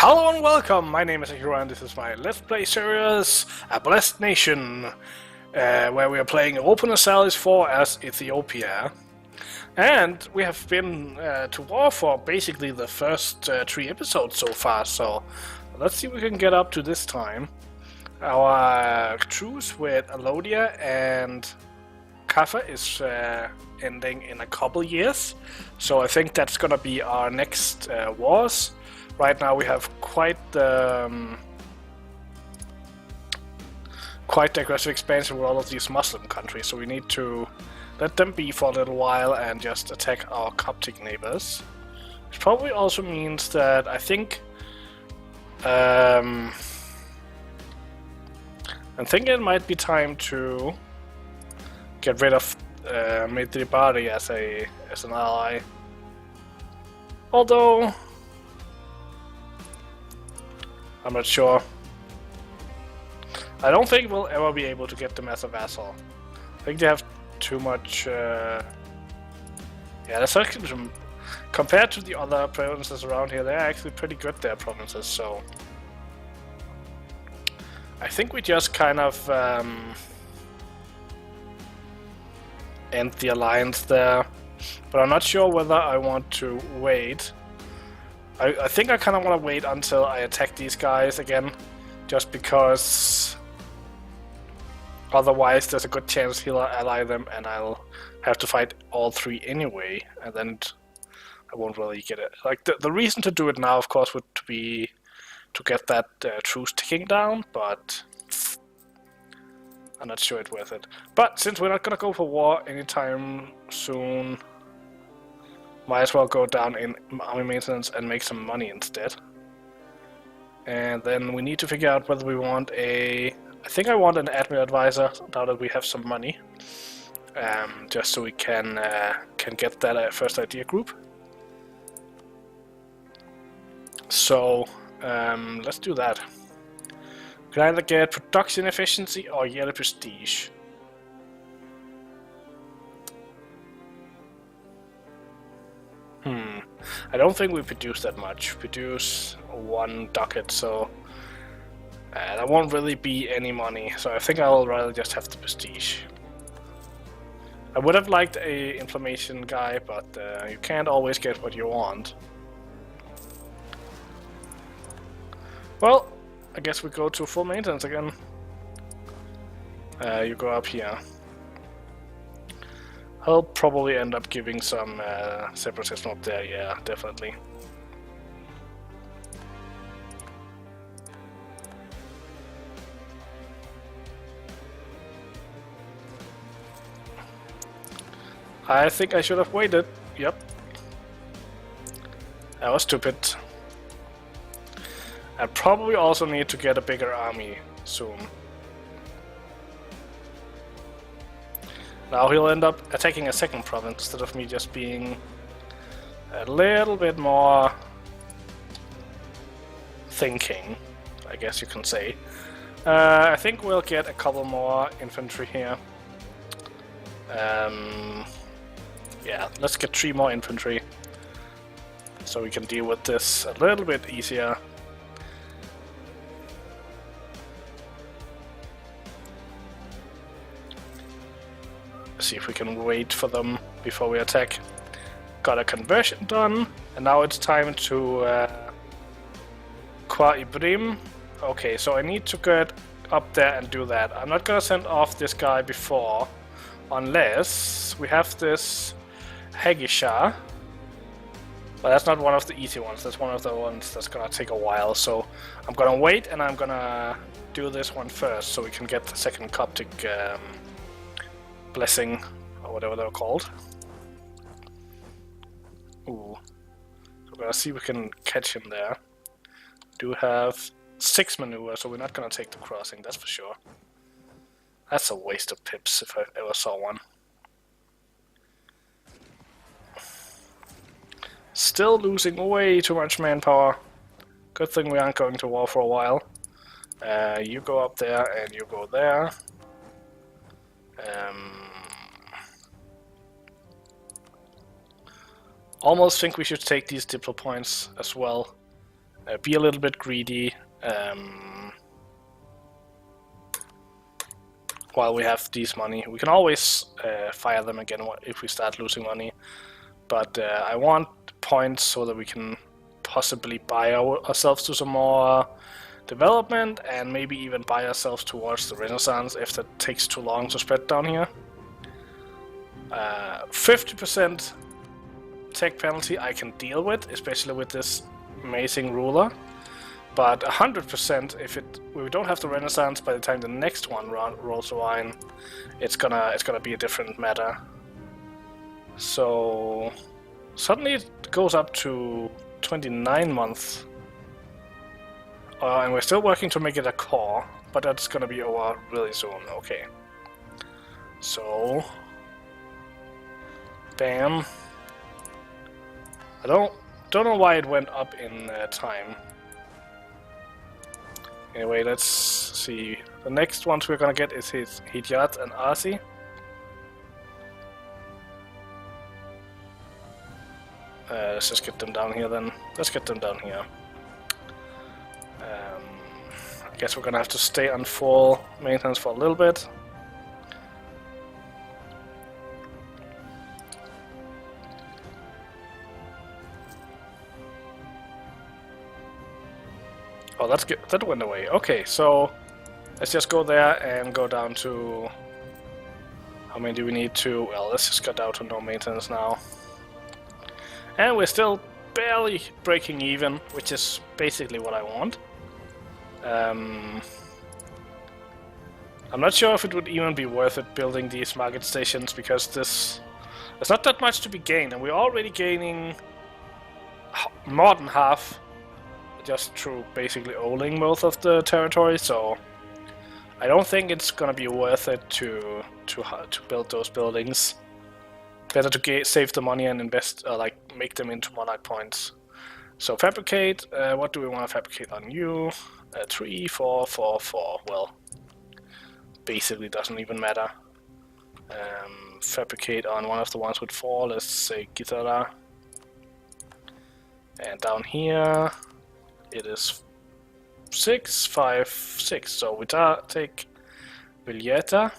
Hello and welcome, my name is Akira and this is my Let's Play series, A Blessed Nation, where we are playing Europa Universalis IV as Ethiopia. And we have been to war for basically the first 3 episodes so far, so let's see what we can get up to this time. Our truce with Alodia and Kaffa is ending in a couple years, so I think that's gonna be our next wars. Right now we have quite the aggressive expansion with all of these Muslim countries, so we need to let them be for a little while and just attack our Coptic neighbors. Which probably also means that I think I'm thinking it might be time to get rid of Midribari as an ally. Although I'm not sure. I don't think we'll ever be able to get them as a vassal. I think they have too much. Yeah, that's actually, compared to the other provinces around here, they're actually pretty good. Their provinces, so I think we just kind of end the alliance there. But I'm not sure whether I want to wait. I think I kind of want to wait until I attack these guys again, just because otherwise there's a good chance he'll ally them and I'll have to fight all 3 anyway, and then I won't really get it. Like, the reason to do it now, of course, would be to get that truce ticking down, but I'm not sure it's worth it. But since we're not gonna go for war anytime soon, might as well go down in army maintenance and make some money instead. And then we need to figure out whether we want I think I want an admin advisor now that we have some money, just so we can get that first idea group. So let's do that. We can either get production efficiency or yearly prestige. I don't think we produce that much. We produce 1 ducat, so that won't really be any money. So I think I'll rather just have the prestige. I would have liked a inflammation guy, but you can't always get what you want. Well, I guess we go to full maintenance again. You go up here. I'll probably end up giving some separatism up there, yeah, definitely. I think I should have waited, yep. That was stupid. I probably also need to get a bigger army soon. Now he'll end up attacking a second province instead of me just being a little bit more thinking, I guess you can say. I think we'll get a couple more infantry here. Yeah, let's get 3 more infantry so we can deal with this a little bit easier. See if we can wait for them before we attack. Got a conversion done, and now it's time to Qua Ibrim. Okay, so I need to get up there and do that. I'm not gonna send off this guy before, unless we have this Hagisha. But that's not one of the easy ones, that's one of the ones that's gonna take a while, so I'm gonna wait and I'm gonna do this one first so we can get the second Coptic blessing, or whatever they're called. Ooh. So we're gonna see if we can catch him there. Do have 6 maneuver, so we're not gonna take the crossing, that's for sure. That's a waste of pips if I ever saw one. Still losing way too much manpower. Good thing we aren't going to war for a while. You go up there and you go there. Almost think we should take these diplo points as well. Be a little bit greedy while we have this money. We can always fire them again if we start losing money, but I want points so that we can possibly buy ourselves to some more development, and maybe even buy ourselves towards the Renaissance if that takes too long to spread down here. 50% tech penalty I can deal with, especially with this amazing ruler. But 100%, if we don't have the Renaissance by the time the next one rolls around, it's gonna be a different matter. So suddenly it goes up to 29 months, and we're still working to make it a core, but that's gonna be over really soon. Okay, so bam. I don't know why it went up in time. Anyway, let's see. The next ones we're gonna get is his Hidyat and Asi. Let's just get them down here then. Let's get them down here. I guess we're gonna have to stay on full maintenance for a little bit. Oh, that's good. That went away. Okay, so let's just go there and go down to... How many do we need to? Well, let's just go down to no maintenance now. And we're still barely breaking even, which is basically what I want. I'm not sure if it would even be worth it building these market stations, because there's not that much to be gained, and we're already gaining more than half just through basically owning most of the territory, so I don't think it's gonna be worth it to build those buildings. Better to save the money and invest, like make them into monarch points. So fabricate. What do we want to fabricate on you? 3, 4, 4, 4. Well, basically doesn't even matter. Fabricate on one of the ones with 4. Let's say Gitara. And down here it is 6, 5, 6. So we take Villeta.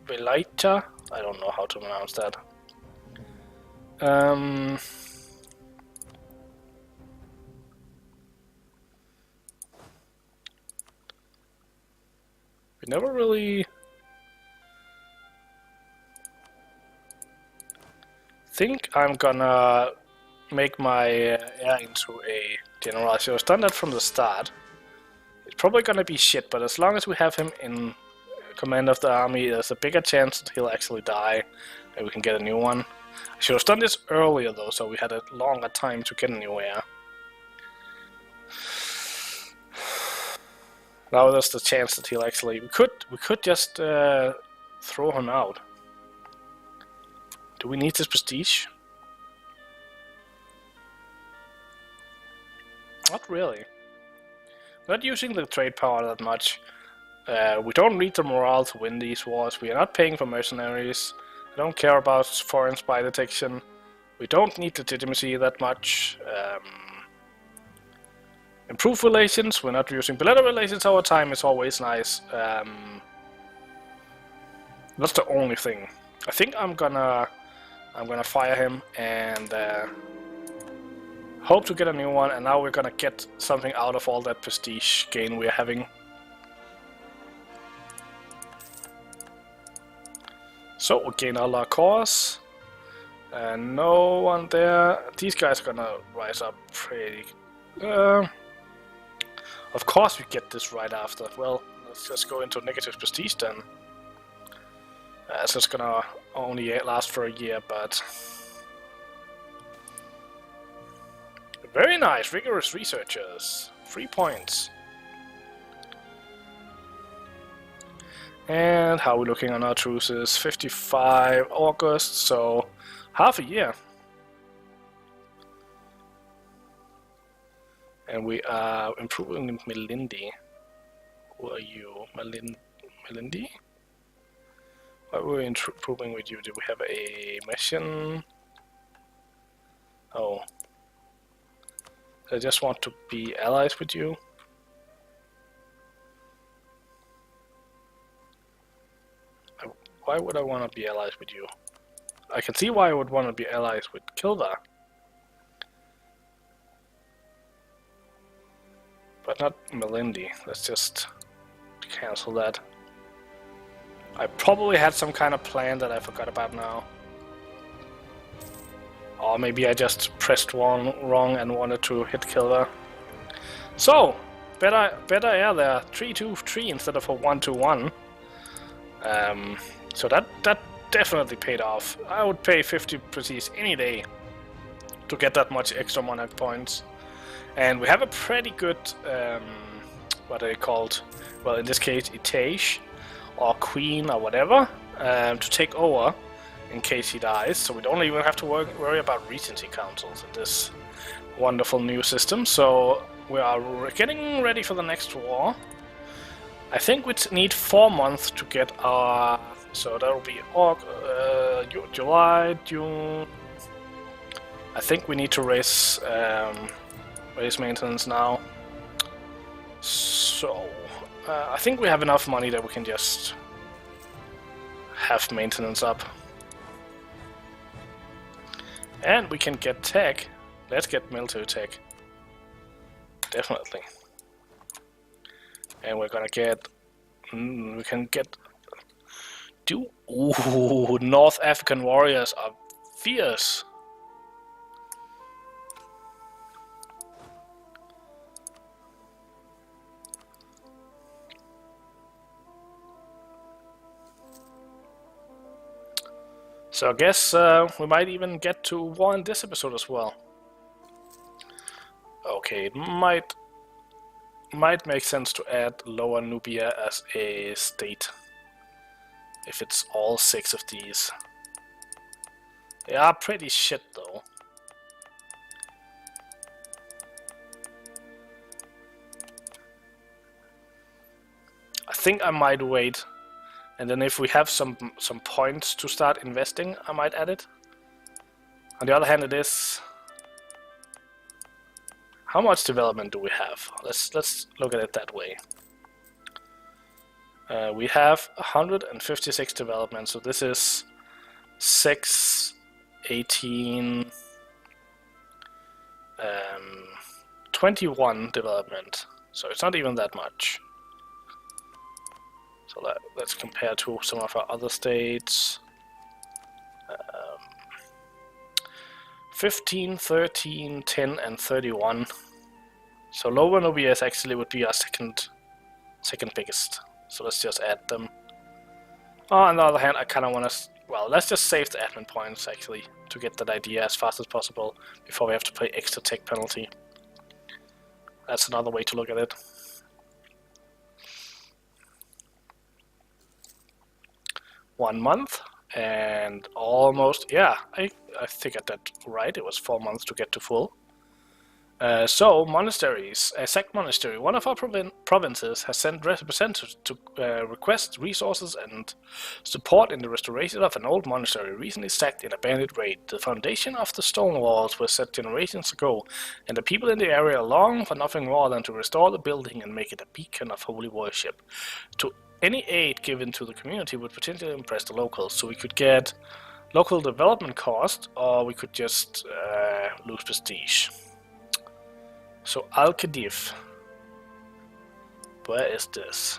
Velaita? I don't know how to pronounce that. We never really think I'm gonna make my heir into a general. I should have done that from the start. It's probably gonna be shit, but as long as we have him in command of the army, there's a bigger chance that he'll actually die and we can get a new one. I should have done this earlier though, so we had a longer time to get a new heir. Now there's the chance that he'll actually... We could just throw him out. Do we need this prestige? Not really. Not using the trade power that much. We don't need the morale to win these wars. We are not paying for mercenaries. I don't care about foreign spy detection. We don't need legitimacy that much. Improve relations. We're not using bilateral relations all the time. It's always nice. That's the only thing. I think I'm gonna fire him and hope to get a new one. And now we're gonna get something out of all that prestige gain we're having. So we gain all our cores. No one there. These guys are gonna rise up pretty. Of course we get this right after. Well, let's just go into negative prestige then. It's just gonna only last for a year, but... Very nice, rigorous researchers. 3 points. And how are we looking on our truces? 55 August, so half a year. And we are improving Melindi. Who are you? Melindi? What were we improving with you? Do we have a mission? Oh. I just want to be allies with you. Why would I want to be allies with you? I can see why I would want to be allies with Kilda. But not Melindi. Let's just cancel that. I probably had some kind of plan that I forgot about now. Or maybe I just pressed wrong and wanted to hit Kilda. So, better air there. 3-2-3 instead of a 1-2-1. So that definitely paid off. I would pay 50 prestige any day to get that much extra monarch points. And we have a pretty good, what are they called? Well, in this case, etage, or queen, or whatever, to take over in case he dies. So we don't even have to worry about regency councils in this wonderful new system. So we are getting ready for the next war. I think we need 4 months to get our... So that will be July, June... I think we need to raise maintenance now. So... I think we have enough money that we can just have maintenance up. And we can get tech. Let's get military tech. Definitely. And we're gonna get... we can get... Ooh, North African warriors are fierce. So I guess we might even get to war in this episode as well. Okay, it might make sense to add Lower Nubia as a state. If it's all 6 of these. They are pretty shit though. I think I might wait. And then if we have some points to start investing, I might add it. On the other hand, it is... How much development do we have? Let's look at it that way. We have 156 development, so this is 6, 18, 21 development. So it's not even that much. So let's compare to some of our other states. 15, 13, 10, and 31. So Lower Nubia actually would be our second biggest. So let's just add them. Oh, on the other hand, I kind of want to... Well, let's just save the admin points, actually, to get that idea as fast as possible before we have to pay extra tech penalty. That's another way to look at it. One month, and almost... Yeah, I figured that right. It was 4 months to get to full. So, monasteries. A sect monastery. One of our provinces has sent representatives to request resources and support in the restoration of an old monastery recently sacked in a bandit raid. The foundation of the stone walls was set generations ago, and the people in the area long for nothing more than to restore the building and make it a beacon of holy worship. Any aid given to the community would potentially impress the locals, so we could get local development cost, or we could just lose prestige. So Al-Khadif, where is this?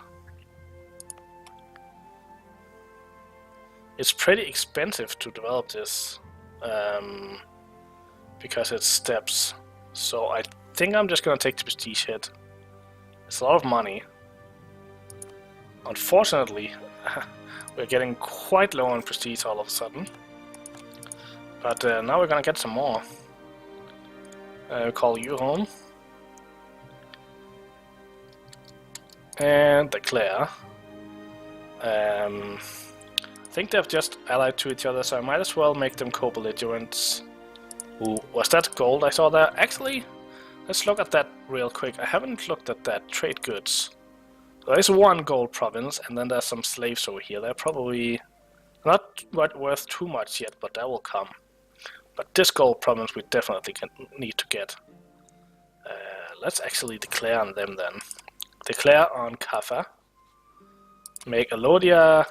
It's pretty expensive to develop this, because it's steps. So I think I'm just gonna take the prestige hit. It's a lot of money. Unfortunately, we're getting quite low on prestige all of a sudden. But now we're gonna get some more. Call you home. And declare. I think they've just allied to each other, so I might as well make them co-belligerents. Ooh, was that gold I saw there? Actually, let's look at that real quick. I haven't looked at that. Trade goods. So there's one gold province, and then there's some slaves over here. They're probably not worth too much yet, but that will come. But this gold province we definitely need to get. Let's actually declare on them then. Declare on Kaffa. Make Alodia.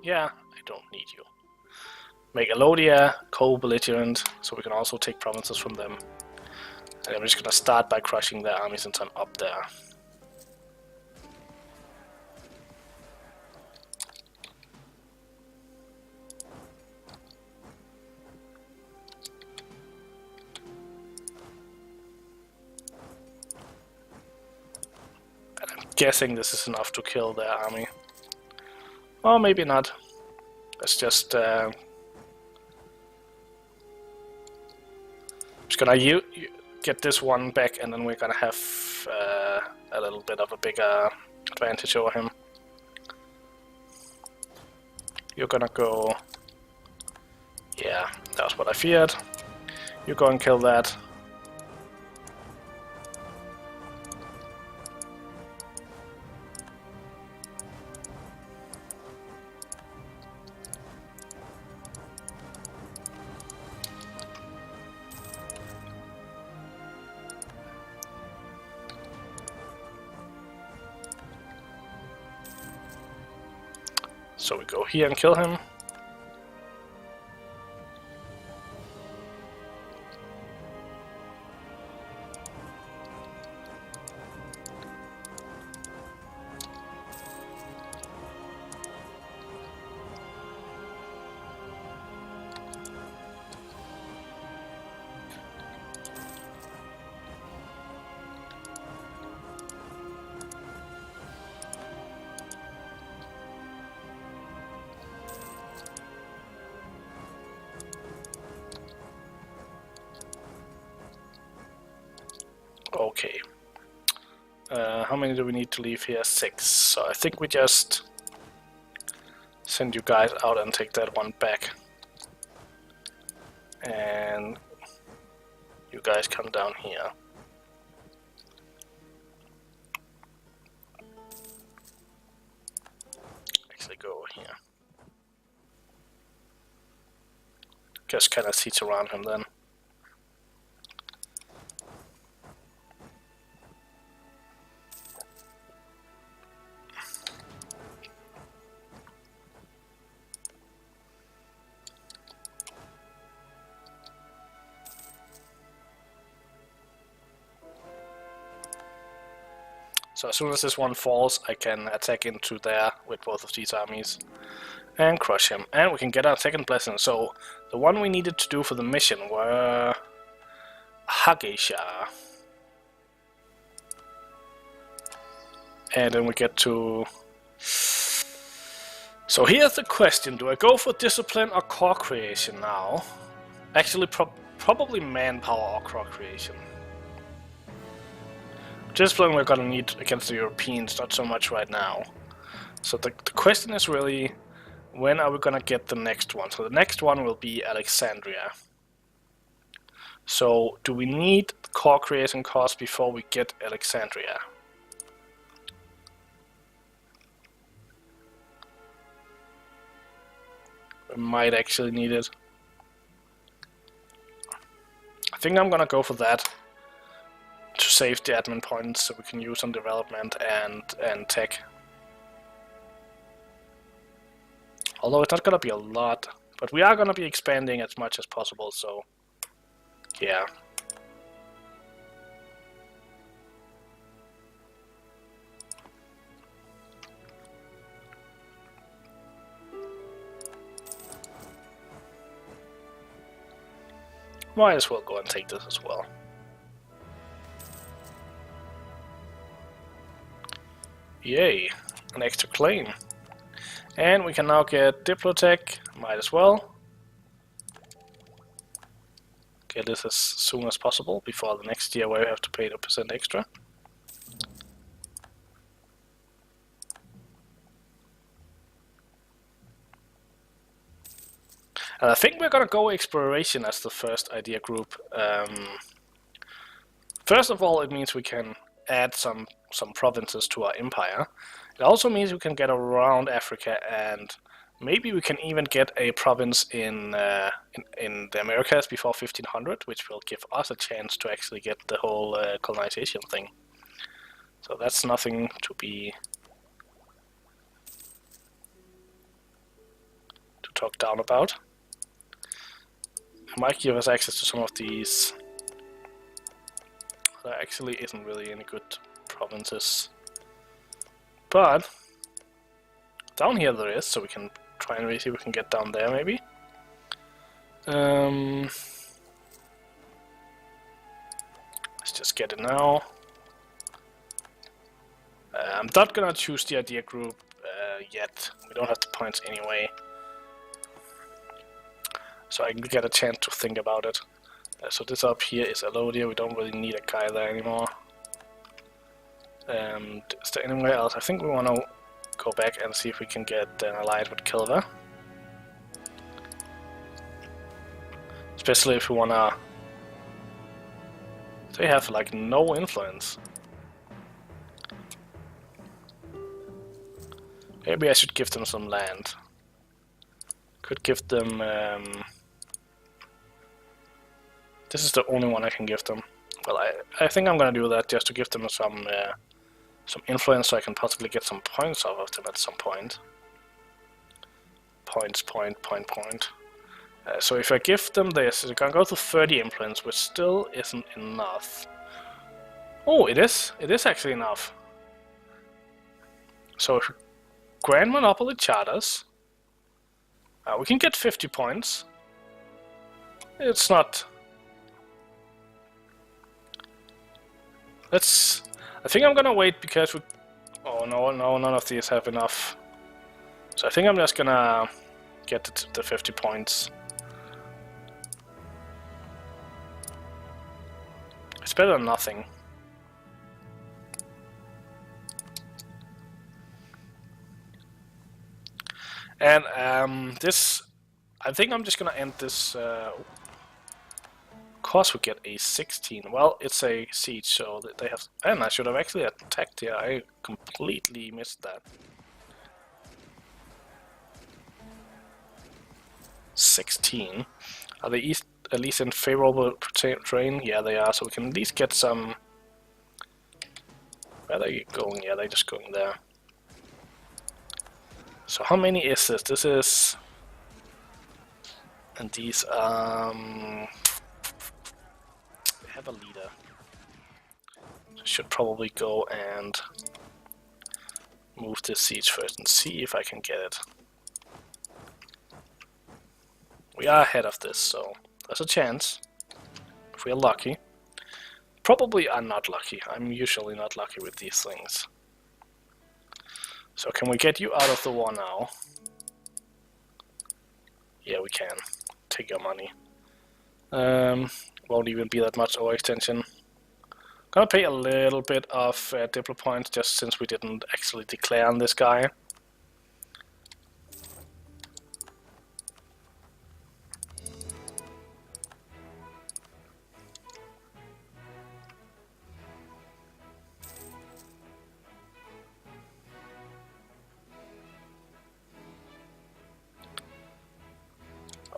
Yeah, I don't need you. Make Alodia co-belligerent, so we can also take provinces from them. And I'm just gonna start by crushing their armies and turn up there. And I'm guessing this is enough to kill their army. Or maybe not. Let's just gonna get this one back, and then we're gonna have a little bit of a bigger advantage over him. You're gonna go... Yeah, that was what I feared. You go and kill that. So we go here and kill him. Okay. How many do we need to leave here? 6. So I think we just send you guys out and take that one back. And you guys come down here. Actually go over here. Just kind of siege around him then. So as soon as this one falls, I can attack into there with both of these armies and crush him. And we can get our second blessing. So the one we needed to do for the mission were Hagesha. And then we get to... So here's the question, do I go for discipline or core creation now? Actually, probably manpower or core creation. Discipline we're gonna need against the Europeans, not so much right now. So the question is really, when are we gonna get the next one? So the next one will be Alexandria. So do we need core creation cost before we get Alexandria? We might actually need it. I think I'm gonna go for that. To save the admin points so we can use on development and tech. Although it's not gonna be a lot, but we are gonna be expanding as much as possible, so yeah. Might as well go and take this as well. Yay, an extra claim. And we can now get Diplotech, might as well. Get this as soon as possible, before the next year where we have to pay the % extra. And I think we're gonna go exploration as the first idea group. First of all, it means we can add some provinces to our empire. It also means we can get around Africa and Maybe we can even get a province in the Americas before 1500, which will give us a chance to actually get the whole colonization thing. So that's nothing to talk down about. It might give us access to some of these. There actually isn't really any good provinces, but down here there is, so we can try and see if we can get down there maybe. Let's just get it now. I'm not gonna choose the idea group yet. We don't have the points anyway, so I can get a chance to think about it. So this up here is Alodia. We don't really need a guy there anymore. Is there anywhere else? I think we want to go back and see if we can get an alliance with Kilva. Especially if we want to... They have like no influence. Maybe I should give them some land. Could give them... This is the only one I can give them. Well, I think I'm gonna do that just to give them some influence, so I can possibly get some points off of them at some point. Point. So if I give them this, it's gonna go to 30 influence, which still isn't enough. Oh, it is. It is actually enough. So if we grant monopoly charters, we can get 50 points. It's not... I think I'm gonna wait because we... Oh no, none of these have enough. So I think I'm just gonna get the 50 points. It's better than nothing. And this... I think I'm just gonna end this... Of course we get a 16. Well, it's a siege, so they have... And I should have actually attacked here. I completely missed that. 16. Are they at least in favorable terrain? Yeah, they are, so we can at least get some... Where are they going? Yeah, they're just going there. So how many is this? This is... And these, have a leader. So I should probably go and move this siege first and see if I can get it. We are ahead of this, so there's a chance. If we are lucky. Probably I'm not lucky. I'm usually not lucky with these things. So can we get you out of the war now? Yeah, we can. Take your money. Won't even be that much overextension. Gonna pay a little bit of Diplo points just since we didn't actually declare on this guy.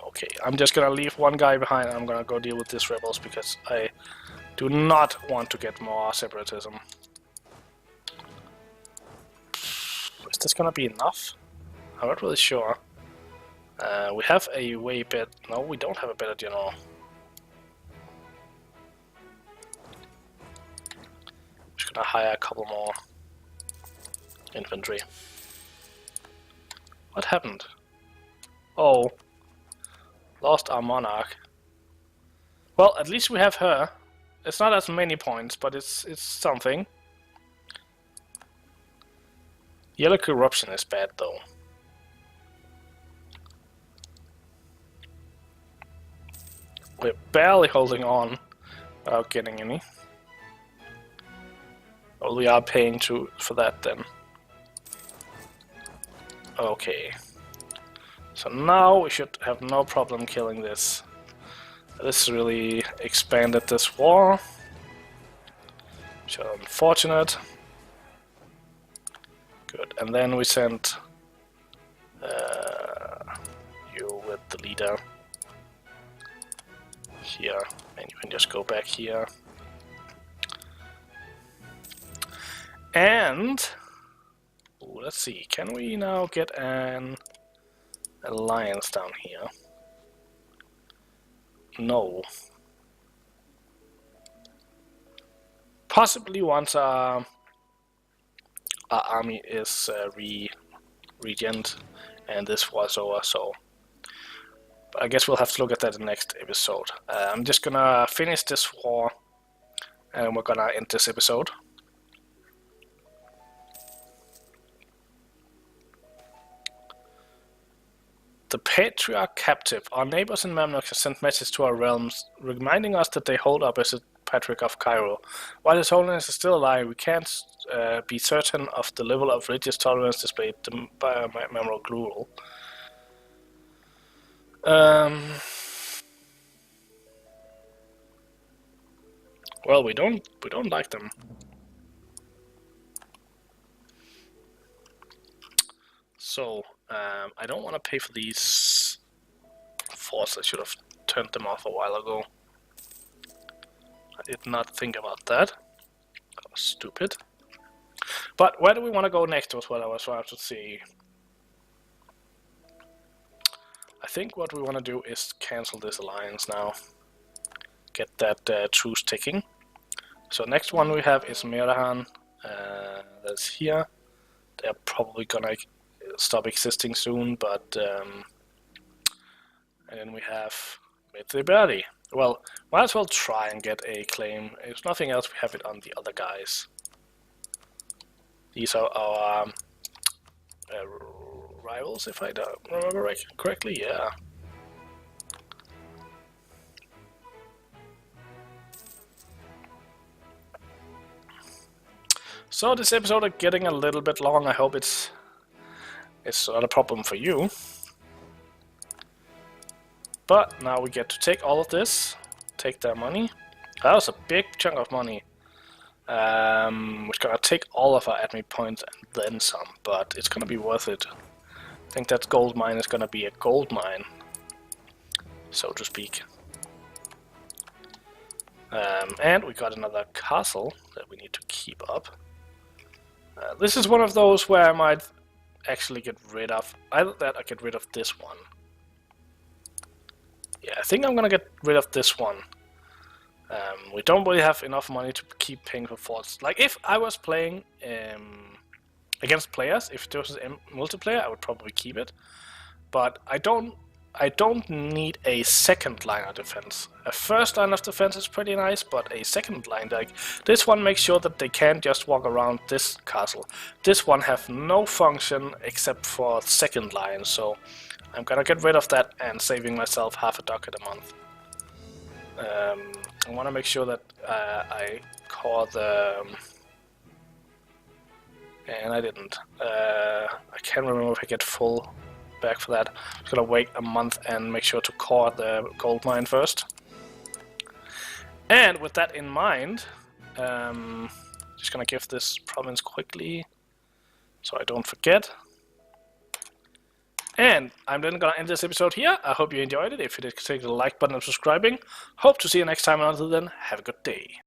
Okay, I'm just gonna leave one guy behind and I'm gonna go deal with these rebels because I do not want to get more separatism. Is this gonna be enough? I'm not really sure. We have a way better... No, we don't have a better general. Just gonna hire a couple more infantry. What happened? Oh. Lost our monarch. Well, at least we have her. It's not as many points, but it's something. Yellow corruption is bad though. We're barely holding on without getting any. Well, we are paying for that then. Okay. So now we should have no problem killing this. This really expanded this war. Which is unfortunate. Good, and then we sent the leader here, and you can just go back here. And let's see, can we now get an alliance down here? No. Possibly once our army is regened and this war's over, so but I guess we'll have to look at that in the next episode. I'm just gonna finish this war and we're gonna end this episode. The Patriarch captive. Our neighbors in Mamluk have sent messages to our realms, reminding us that they hold up as a Patriarch of Cairo. While His Holiness is still alive, we can't be certain of the level of religious tolerance displayed by Mamluk rule. Well, we don't like them. So I don't want to pay for these forts. I should have turned them off a while ago. I did not think about that. That was stupid. But where do we want to go next was what I was trying to see. I think what we want to do is cancel this alliance now. Get that truce ticking. So next one we have is Merahan. That's here. They're probably gonna stop existing soon, but and then we have Ethipia. Well, might as well try and get a claim. If nothing else, we have it on the other guys. These are our rivals, if I don't remember correctly. Yeah. So this episode is getting a little bit long. I hope it's not a problem for you. But now we get to take all of this, take their money. That was a big chunk of money. We're gonna take all of our admin points and then some, but it's gonna be worth it. I think that gold mine is gonna be a gold mine, so to speak. And we got another castle that we need to keep up. This is one of those where I might actually get rid of either that or get rid of this one. Yeah, I think I'm gonna get rid of this one. We don't really have enough money to keep paying for forts. Like if I was playing against players, if it was a multiplayer, I would probably keep it. But I don't need a second line of defense. A first line of defense is pretty nice, but a second line, like this one, makes sure that they can't just walk around this castle. This one have no function except for second line, so I'm gonna get rid of that and saving myself half a ducat a month. I want to make sure that I core the... and I didn't. I can't remember if I get full back for that. I'm gonna wait a month and make sure to core the gold mine first. And with that in mind, just gonna give this province quickly so I don't forget. And I'm then gonna end this episode here. I hope you enjoyed it. If you did, click the like button and subscribing. Hope to see you next time, and until then, have a good day.